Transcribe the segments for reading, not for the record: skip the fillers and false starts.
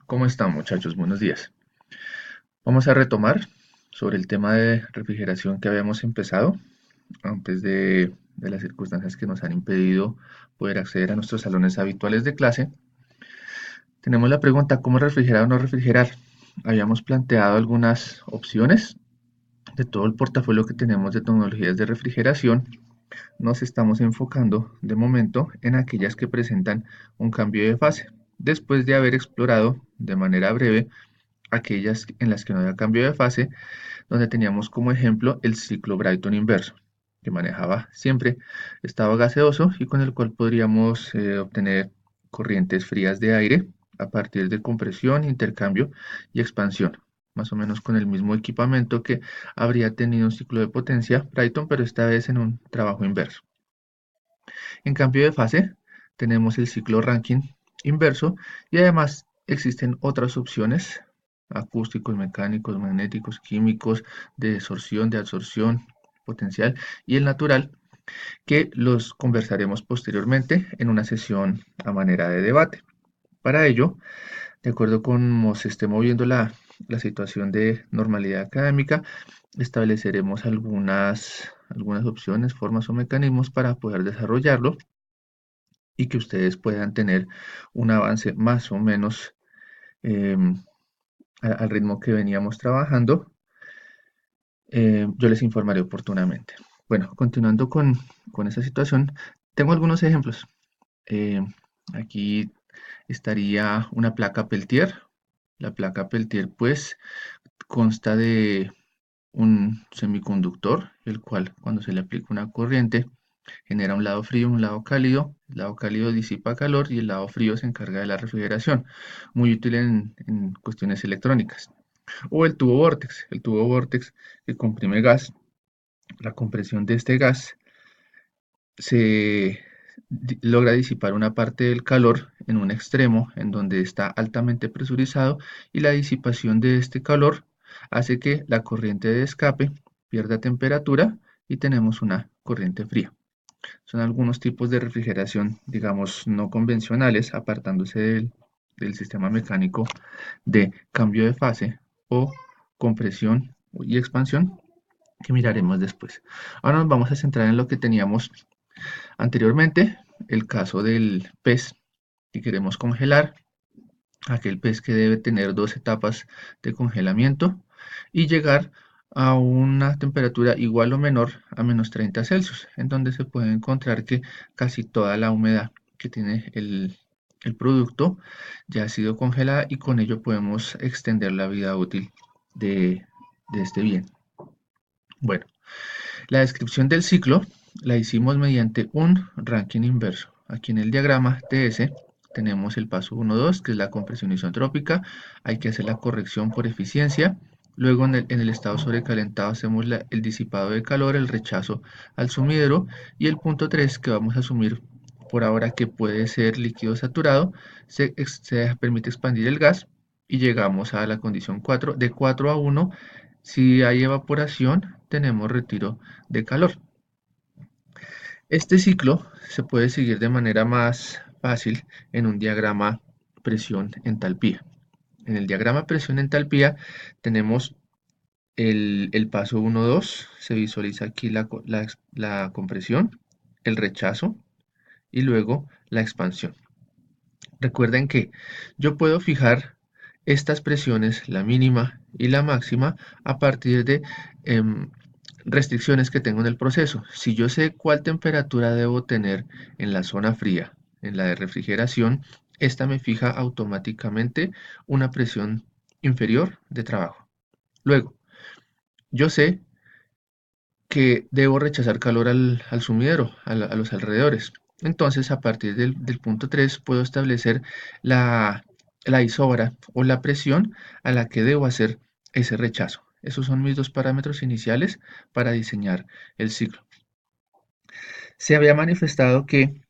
¿Cómo están, muchachos? Buenos días. Vamos a retomar sobre el tema de refrigeración que habíamos empezado antes de las circunstancias que nos han impedido poder acceder a nuestros salones habituales de clase. Tenemos la pregunta, ¿cómo refrigerar o no refrigerar? Habíamos planteado algunas opciones de todo el portafolio que tenemos de tecnologías de refrigeración. Nos estamos enfocando de momento en aquellas que presentan un cambio de fase, después de haber explorado de manera breve aquellas en las que no había cambio de fase, donde teníamos como ejemplo el ciclo Brayton inverso, que manejaba siempre estado gaseoso y con el cual podríamos obtener corrientes frías de aire a partir de compresión, intercambio y expansión, más o menos con el mismo equipamiento que habría tenido un ciclo de potencia Brayton, pero esta vez en un trabajo inverso. En cambio de fase, tenemos el ciclo Rankine inverso y además existen otras opciones, acústicos, mecánicos, magnéticos, químicos, de desorción, de absorción potencial y el natural, que los conversaremos posteriormente en una sesión a manera de debate. Para ello, de acuerdo con cómo se esté moviendo la situación de normalidad académica, estableceremos algunas opciones, formas o mecanismos para poder desarrollarlo y que ustedes puedan tener un avance más o menos eh, al ritmo que veníamos trabajando. Yo les informaré oportunamente. Bueno, continuando con esa situación, tengo algunos ejemplos. Eh, Aquí estaría una placa Peltier. La placa Peltier pues consta de un semiconductor, el cual cuando se le aplica una corriente genera un lado frío, un lado cálido. El lado cálido disipa calor y el lado frío se encarga de la refrigeración. Muy útil en cuestiones electrónicas. O el tubo vórtex que comprime gas. La compresión de este gas se logra disipar una parte del calor en un extremo en donde está altamente presurizado y la disipación de este calor hace que la corriente de escape pierda temperatura y tenemos una corriente fría. Son algunos tipos de refrigeración, digamos, no convencionales, apartándose del sistema mecánico de cambio de fase o compresión y expansión que miraremos después. Ahora nos vamos a centrar en lo que teníamos anteriormente, el caso del pez que queremos congelar, aquel pez que debe tener dos etapas de congelamiento y llegar a una temperatura igual o menor a menos 30 Celsius, en donde se puede encontrar que casi toda la humedad que tiene el producto ya ha sido congelada y con ello podemos extender la vida útil de este bien. Bueno, la descripción del ciclo la hicimos mediante un ranking inverso. Aquí en el diagrama TS tenemos el paso 1, 2, que es la compresión isotrópica. Hay que hacer la corrección por eficiencia. Luego en el estado sobrecalentado hacemos el disipado de calor, el rechazo al sumidero y el punto 3 que vamos a asumir por ahora que puede ser líquido saturado, se permite expandir el gas y llegamos a la condición 4, de 4 a 1. Si hay evaporación, tenemos retiro de calor. Este ciclo se puede seguir de manera más fácil en un diagrama presión-entalpía. En el diagrama presión-entalpía tenemos el paso 1-2, se visualiza aquí la compresión, el rechazo y luego la expansión. Recuerden que yo puedo fijar estas presiones, la mínima y la máxima, a partir de restricciones que tengo en el proceso. Si yo sé cuál temperatura debo tener en la zona fría, en la de refrigeración, esta me fija automáticamente una presión inferior de trabajo. Luego, yo sé que debo rechazar calor al sumidero, a los alrededores. Entonces, a partir del punto 3, puedo establecer la isobara o la presión a la que debo hacer ese rechazo. Esos son mis dos parámetros iniciales para diseñar el ciclo. Se había manifestado que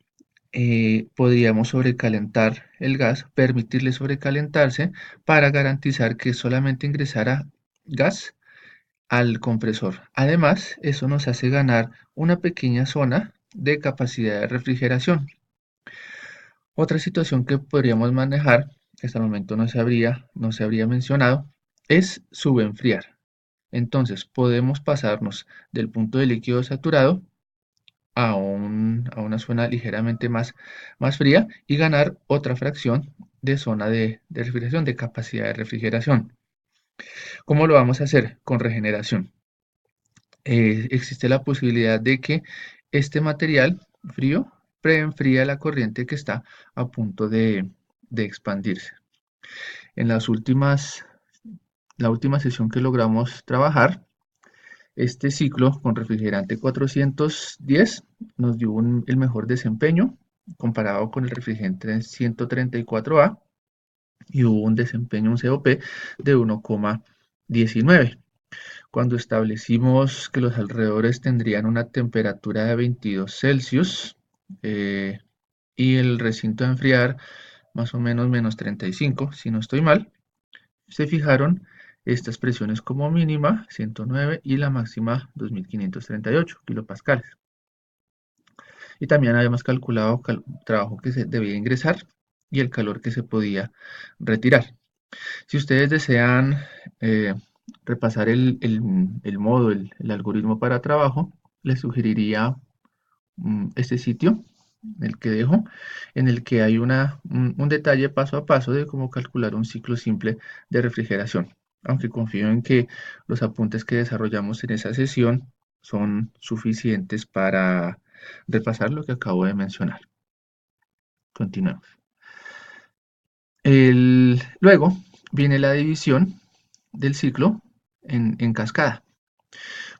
podríamos sobrecalentar el gas, permitirle sobrecalentarse para garantizar que solamente ingresara gas al compresor. Además, eso nos hace ganar una pequeña zona de capacidad de refrigeración. Otra situación que podríamos manejar que hasta el momento no se habría mencionado, es subenfriar. Entonces podemos pasarnos del punto de líquido saturado a una zona ligeramente más fría y ganar otra fracción de zona de refrigeración, de capacidad de refrigeración. ¿Cómo lo vamos a hacer? Con regeneración. Existe la posibilidad de que este material frío preenfría la corriente que está a punto de expandirse. En la última sesión que logramos trabajar, este ciclo con refrigerante 410 nos dio el mejor desempeño comparado con el refrigerante 134A y hubo un desempeño, un COP de 1,19. Cuando establecimos que los alrededores tendrían una temperatura de 22 Celsius eh, y el recinto de enfriar más o menos menos 35, si no estoy mal, se fijaron estas presiones como mínima 109 y la máxima 2538 kilopascales. Y también habíamos calculado el trabajo que se debía ingresar y el calor que se podía retirar. Si ustedes desean eh, repasar el modo, el algoritmo para trabajo, les sugeriría este sitio, el que dejo, en el que hay un detalle paso a paso de cómo calcular un ciclo simple de refrigeración. Aunque confío en que los apuntes que desarrollamos en esa sesión son suficientes para repasar lo que acabo de mencionar. Continuemos. Luego viene la división del ciclo en cascada.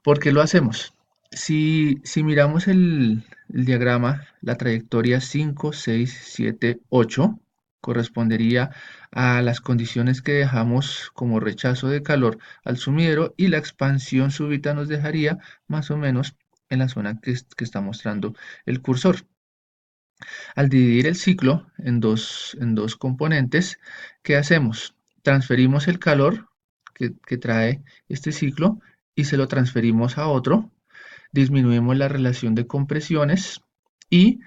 ¿Por qué lo hacemos? Si miramos el diagrama, la trayectoria 5, 6, 7, 8 correspondería a las condiciones que dejamos como rechazo de calor al sumidero y la expansión súbita nos dejaría más o menos en la zona que está mostrando el cursor. Al dividir el ciclo en dos componentes, ¿qué hacemos? Transferimos el calor que trae este ciclo y se lo transferimos a otro, disminuimos la relación de compresiones y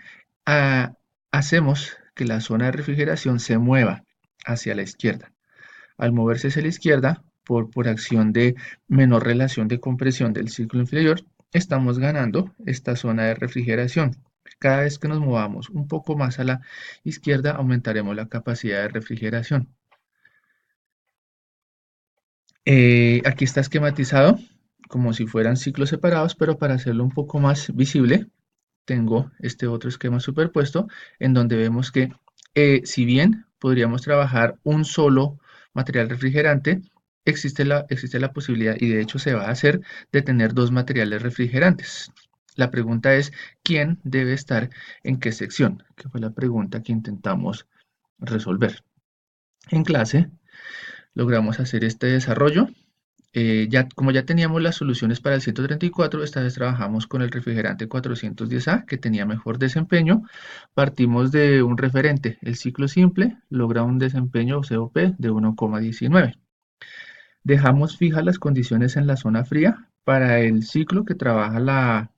ah, hacemos que la zona de refrigeración se mueva hacia la izquierda. Al moverse hacia la izquierda, por acción de menor relación de compresión del ciclo inferior, estamos ganando esta zona de refrigeración. Cada vez que nos movamos un poco más a la izquierda, aumentaremos la capacidad de refrigeración. Aquí está esquematizado como si fueran ciclos separados, pero para hacerlo un poco más visible, tengo este otro esquema superpuesto en donde vemos que si bien podríamos trabajar un solo material refrigerante, existe la posibilidad, y de hecho se va a hacer, de tener dos materiales refrigerantes. La pregunta es, ¿quién debe estar en qué sección? Que fue la pregunta que intentamos resolver. En clase logramos hacer este desarrollo. Como ya teníamos las soluciones para el 134, esta vez trabajamos con el refrigerante 410A, que tenía mejor desempeño. Partimos de un referente, el ciclo simple logra un desempeño COP de 1,19. Dejamos fijas las condiciones en la zona fría para el ciclo que trabaja la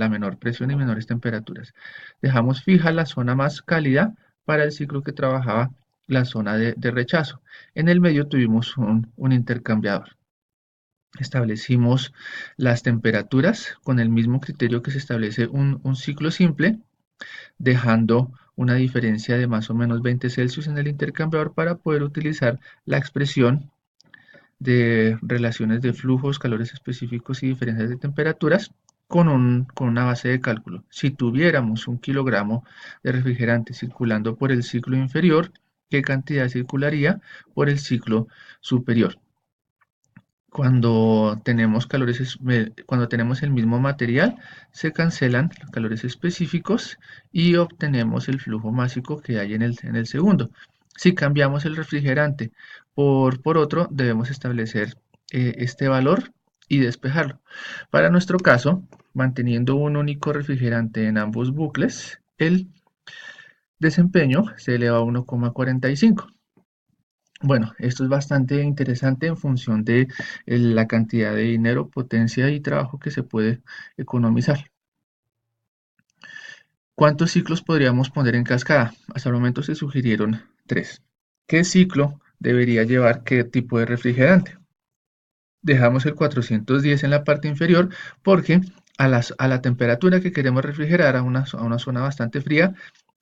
menor presión y menores temperaturas. Dejamos fija la zona más cálida para el ciclo que trabajaba la zona de rechazo. En el medio tuvimos un intercambiador. Establecimos las temperaturas con el mismo criterio que se establece un ciclo simple, dejando una diferencia de más o menos 20 Celsius en el intercambiador para poder utilizar la expresión de relaciones de flujos, calores específicos y diferencias de temperaturas con una base de cálculo. Si tuviéramos 1 kilogramo de refrigerante circulando por el ciclo inferior, ¿qué cantidad circularía por el ciclo superior? Cuando tenemos el mismo material, se cancelan los calores específicos y obtenemos el flujo másico que hay en el segundo. Si cambiamos el refrigerante por otro, debemos establecer este valor y despejarlo. Para nuestro caso, manteniendo un único refrigerante en ambos bucles, el desempeño se eleva a 1,45. Bueno, esto es bastante interesante en función de la cantidad de dinero, potencia y trabajo que se puede economizar. ¿Cuántos ciclos podríamos poner en cascada? Hasta el momento se sugirieron 3. ¿Qué ciclo debería llevar qué tipo de refrigerante? Dejamos el 410 en la parte inferior porque a la temperatura que queremos refrigerar a una zona bastante fría,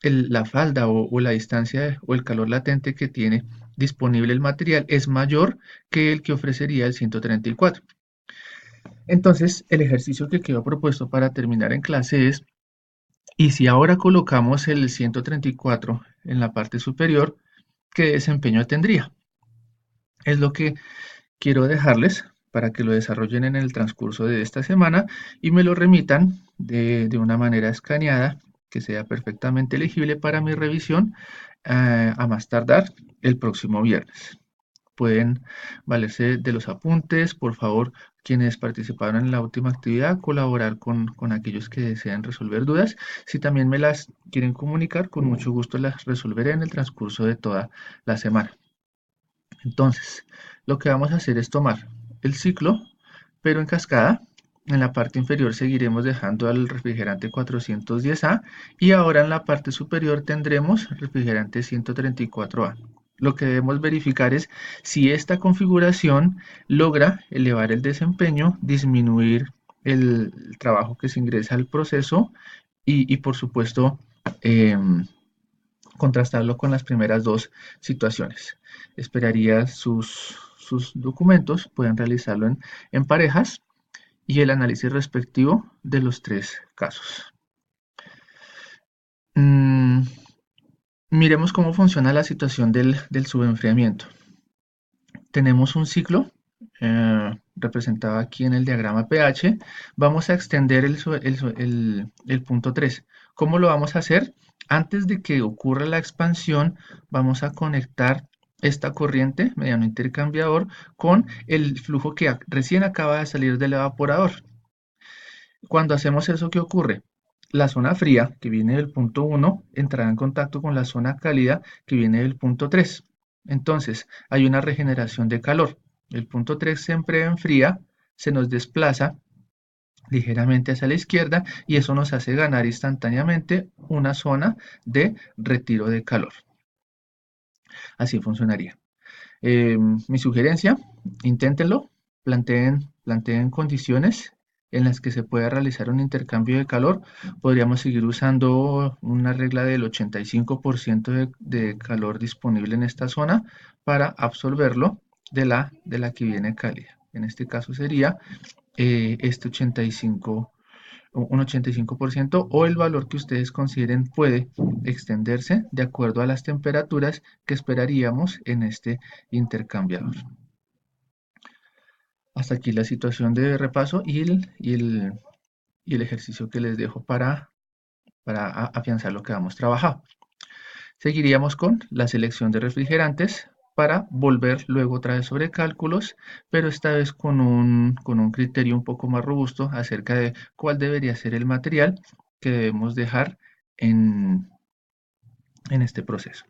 la falda o la distancia o el calor latente que tiene disponible el material es mayor que el que ofrecería el 134. Entonces, el ejercicio que quedó propuesto para terminar en clase es, y si ahora colocamos el 134 en la parte superior, ¿qué desempeño tendría? Es lo que quiero dejarles para que lo desarrollen en el transcurso de esta semana y me lo remitan de una manera escaneada que sea perfectamente legible para mi revisión a más tardar el próximo viernes. Pueden valerse de los apuntes, por favor, quienes participaron en la última actividad, colaborar con aquellos que desean resolver dudas. Si también me las quieren comunicar, con mucho gusto las resolveré en el transcurso de toda la semana. Entonces, lo que vamos a hacer es tomar el ciclo, pero en cascada. En la parte inferior seguiremos dejando al refrigerante 410A y ahora en la parte superior tendremos refrigerante 134A. Lo que debemos verificar es si esta configuración logra elevar el desempeño, disminuir el trabajo que se ingresa al proceso y por supuesto, contrastarlo con las primeras dos situaciones. Esperaría sus documentos, pueden realizarlo en parejas y el análisis respectivo de los tres casos. Mm, miremos cómo funciona la situación del subenfriamiento. Tenemos un ciclo representado aquí en el diagrama pH. Vamos a extender el punto 3. ¿Cómo lo vamos a hacer? Antes de que ocurra la expansión, vamos a conectar esta corriente mediante un intercambiador con el flujo que recién acaba de salir del evaporador. Cuando hacemos eso, ¿qué ocurre? La zona fría, que viene del punto 1, entrará en contacto con la zona cálida, que viene del punto 3. Entonces, hay una regeneración de calor. El punto 3 siempre enfría, se nos desplaza ligeramente hacia la izquierda y eso nos hace ganar instantáneamente una zona de retiro de calor. Así funcionaría. Mi sugerencia, inténtenlo, planteen condiciones en las que se pueda realizar un intercambio de calor. Podríamos seguir usando una regla del 85% de calor disponible en esta zona para absorberlo de la que viene cálida. En este caso sería este 85, un 85% o el valor que ustedes consideren puede extenderse de acuerdo a las temperaturas que esperaríamos en este intercambiador. Hasta aquí la situación de repaso y el ejercicio que les dejo para afianzar lo que hemos trabajado. Seguiríamos con la selección de refrigerantes para volver luego otra vez sobre cálculos, pero esta vez con un criterio un poco más robusto acerca de cuál debería ser el material que debemos dejar en este proceso.